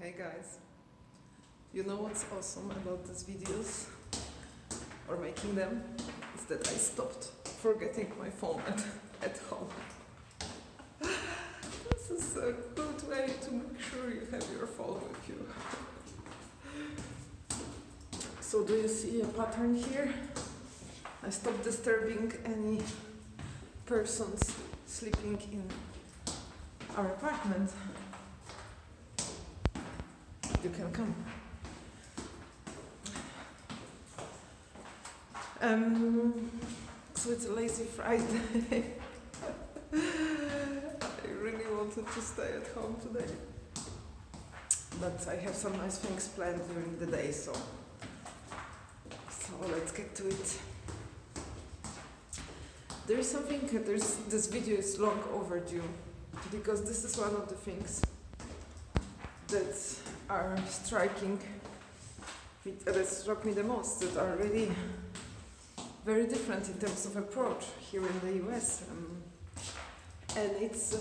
Hey guys, you know what's awesome about these videos or making them is that I stopped forgetting my phone at home. This is a good way to make sure you have your phone with you. So do you see a pattern here? I stopped disturbing any persons sleeping in our apartment. You can come. So it's a lazy Friday. I really wanted to stay at home today, but I have some nice things planned during the day, so let's get to it. This video is long overdue, because this is one of the things that are that struck me the most, that are really very different in terms of approach here in the US. And it's,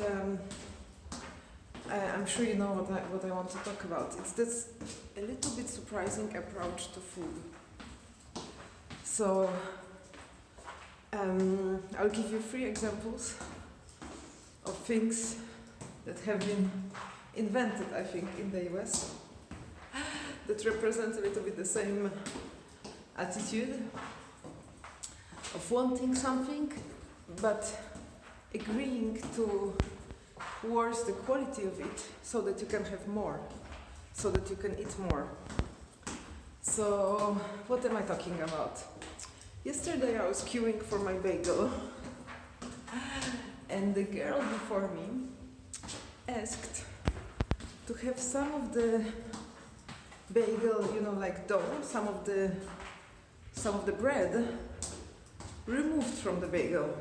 I'm sure you know what I want to talk about. It's this a little bit surprising approach to food. So I'll give you 3 examples of things that have been invented, I think, in the US that represent a little bit the same attitude of wanting something but agreeing towards the quality of it so that you can have more, so that you can eat more. So what am I talking about? Yesterday I was queuing for my bagel and the girl before me asked to have some of the bagel, like dough, some of the bread removed from the bagel.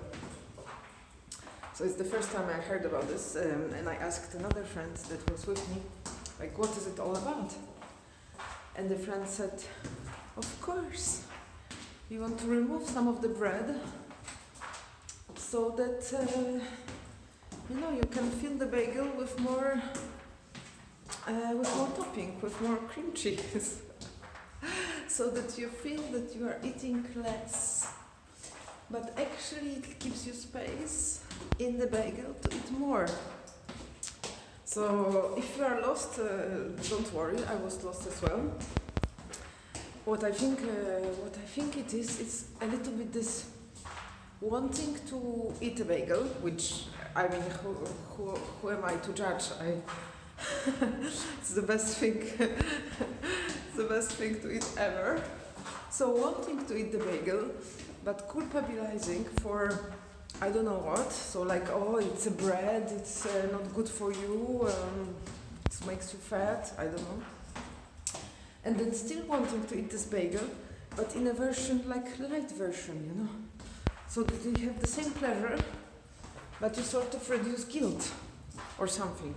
So it's the first time I heard about this, and I asked another friend that was with me, like, what is it all about? And the friend said, of course, you want to remove some of the bread so that you can fill the bagel with more topping, with more cream cheese, so that you feel that you are eating less, but actually it gives you space in the bagel to eat more. So if you are lost, don't worry, I was lost as well. What I think it is, it's a little bit this wanting to eat a bagel, which, I mean, who am I to judge? It's the best thing. It's the best thing to eat ever. So wanting to eat the bagel, but culpabilizing for I don't know what. So like, oh, it's a bread. It's not good for you. It makes you fat. I don't know. And then still wanting to eat this bagel, but in a version like light version, so that you have the same pleasure, but you sort of reduce guilt or something.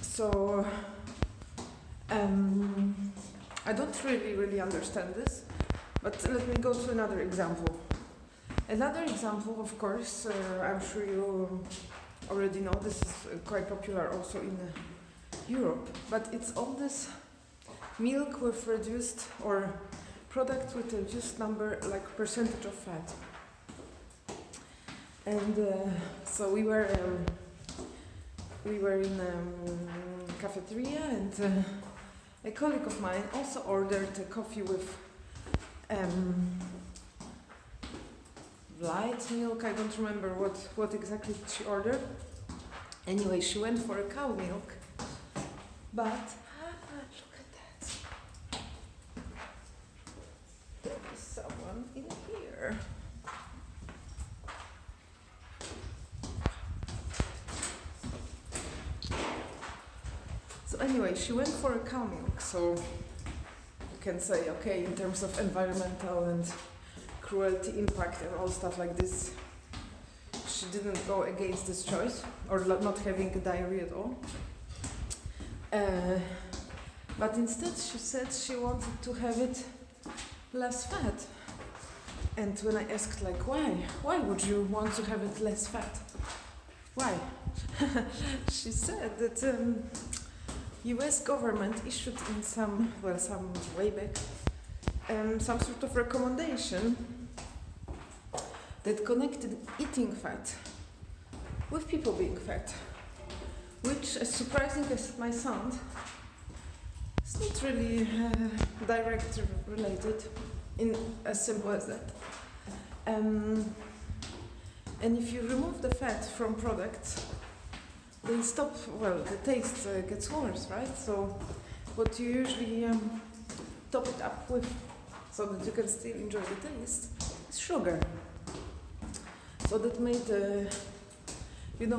So I don't really understand this, but let me go to another example. Another example, of course, I'm sure you already know, this is quite popular also in Europe, but it's all this milk with reduced, or product with a reduced number, like percentage of fat. And so we were in a cafeteria, and a colleague of mine also ordered a coffee with light milk. I don't remember what exactly she ordered. Anyway, she went for a cow milk, but look at that. There is someone in here. So anyway, she went for a cow milk, so you can say, okay, in terms of environmental and cruelty impact and all stuff like this, she didn't go against this choice, or not having a diary at all. But instead she said she wanted to have it less fat. And when I asked, like, why would you want to have it less fat? Why? She said that US government issued in some way back some sort of recommendation that connected eating fat with people being fat, which, as surprising as it might sound, is not really directly related in as simple as that. And if you remove the fat from products, then the taste gets worse, right? So what you usually top it up with so that you can still enjoy the taste is sugar. So that made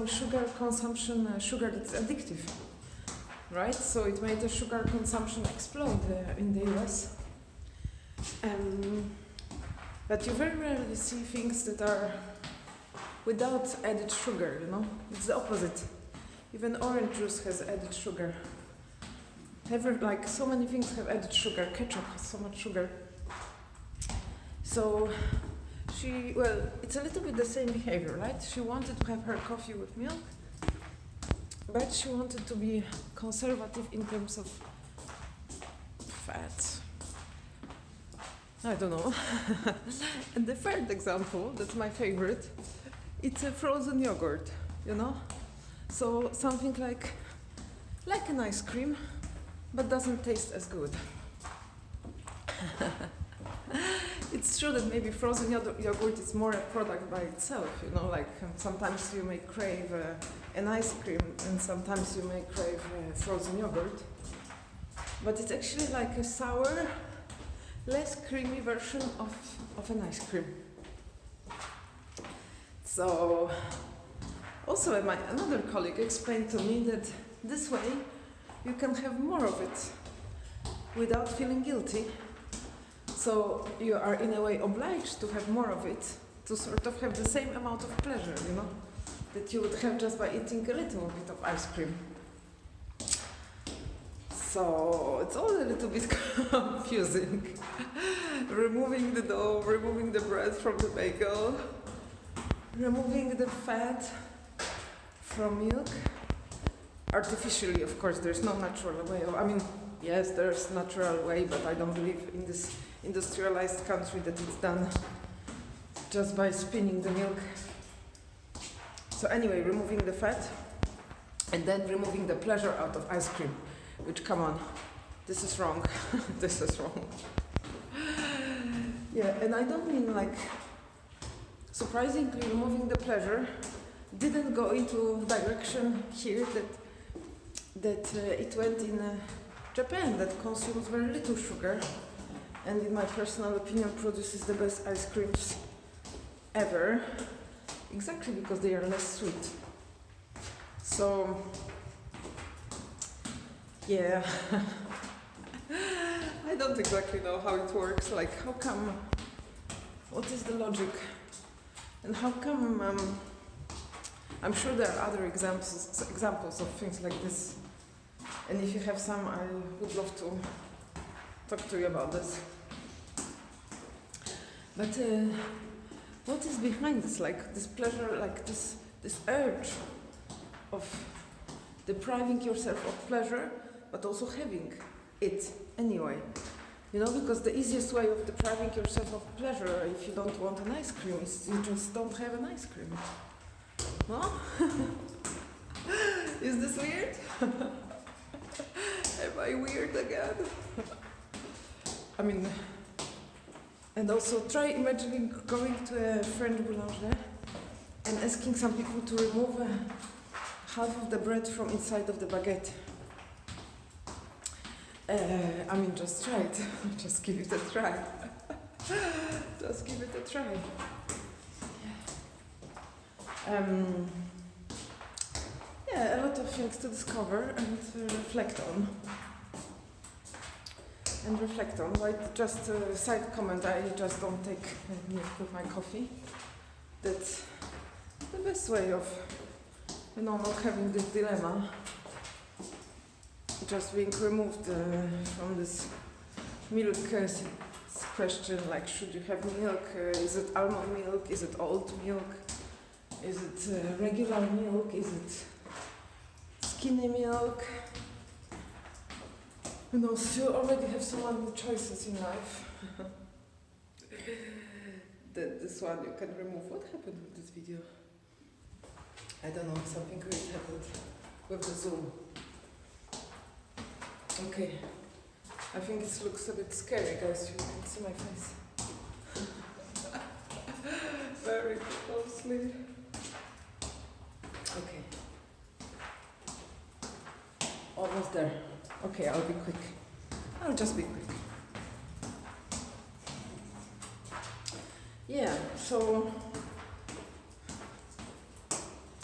sugar consumption, sugar that's addictive, right? So it made the sugar consumption explode in the US. But you very rarely see things that are without added sugar, It's the opposite. Even orange juice has added sugar. So many things have added sugar. Ketchup has so much sugar. So it's a little bit the same behavior, right? She wanted to have her coffee with milk, but she wanted to be conservative in terms of fat. I don't know. And the third example, that's my favorite, it's a frozen yogurt, So something like an ice cream, but doesn't taste as good. It's true that maybe frozen yogurt is more a product by itself, sometimes you may crave an ice cream and sometimes you may crave frozen yogurt. But it's actually like a sour, less creamy version of an ice cream. So, also another colleague explained to me that this way you can have more of it without feeling guilty. So you are in a way obliged to have more of it to sort of have the same amount of pleasure, that you would have just by eating a little bit of ice cream. So it's all a little bit confusing. Removing the dough, removing the bread from the bagel, removing the fat from milk. Artificially, of course, there's no natural way. Yes, there's a natural way, but I don't believe in this industrialized country that it's done just by spinning the milk. So anyway, removing the fat and then removing the pleasure out of ice cream, which, come on, this is wrong. This is wrong. Yeah, and I don't mean surprisingly removing the pleasure didn't go into direction here that it went in Japan, that consumes very little sugar and, in my personal opinion, produces the best ice creams ever, exactly because they are less sweet. So, yeah, I don't exactly know how it works, how come, what is the logic, and how come, I'm sure there are other examples of things like this. And if you have some, I would love to talk to you about this. But what is behind this? This pleasure, this urge of depriving yourself of pleasure, but also having it anyway. Because the easiest way of depriving yourself of pleasure, if you don't want an ice cream, is you just don't have an ice cream. Huh? Is this weird? Am I weird again? And also try imagining going to a French boulanger and asking some people to remove half of the bread from inside of the baguette. Just try it. Just give it a try. Just give it a try. A lot of things to discover and reflect on. Just a side comment, I just don't take milk with my coffee. That's the best way of, not having this dilemma. Just being removed from this milk question, should you have milk? Is it almond milk? Is it oat milk? Is it regular milk? Is it skinny milk? You know, so you already have so many choices in life. This one you can remove. What happened with this video? I don't know, something weird happened with the zoom. Okay, I think it looks a bit scary, guys. You can see my face very closely. Okay, almost there. Okay, I'll be quick. I'll just be quick. Yeah, so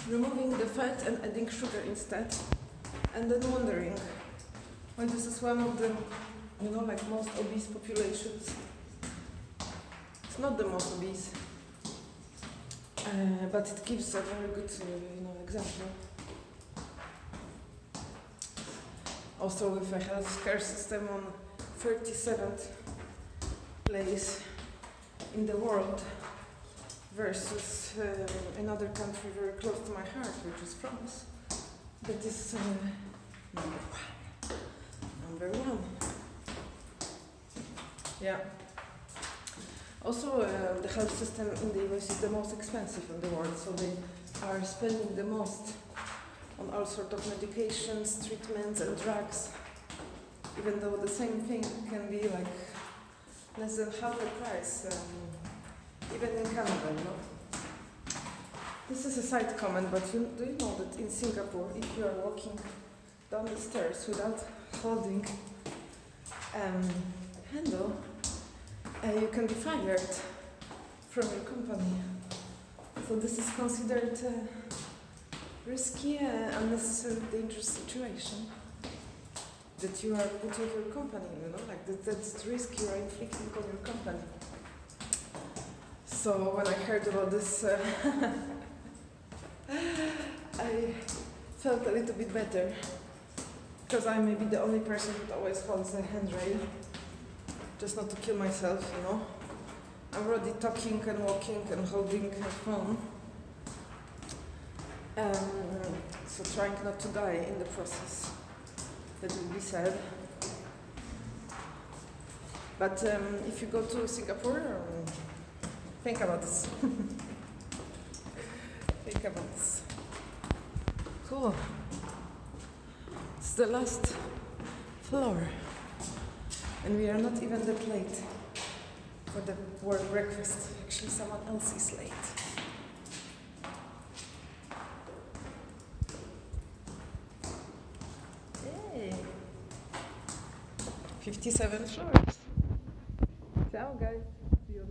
removing the fat and adding sugar instead, and then wondering why this is one of the, you know, like most obese populations. It's not the most obese, but it gives a very good, you know, example. Also with a healthcare system on 37th place in the world versus another country very close to my heart, which is France. That is number one. Number one. Yeah. Also, the health system in the US is the most expensive in the world, so they are spending the most on all sorts of medications, treatments, and drugs. Even though the same thing can be like less than half the price, even in Canada, you know. This is a side comment, but do you know that in Singapore, if you are walking down the stairs without holding handle, you can be fired from your company. So this is considered risky, unnecessary, dangerous situation that you are putting your company, you know, like that's the risk you are inflicting on your company. So when I heard about this, I felt a little bit better, because I may be the only person who always holds a handrail, just not to kill myself, you know. I'm already talking and walking and holding a phone. So trying not to die in the process. That would be sad. But if you go to Singapore, think about this. Think about this. Cool. It's the last floor. And we are not even that late for the work breakfast. Actually, someone else is late. Hey! 57 floors. Ciao, guys. See you.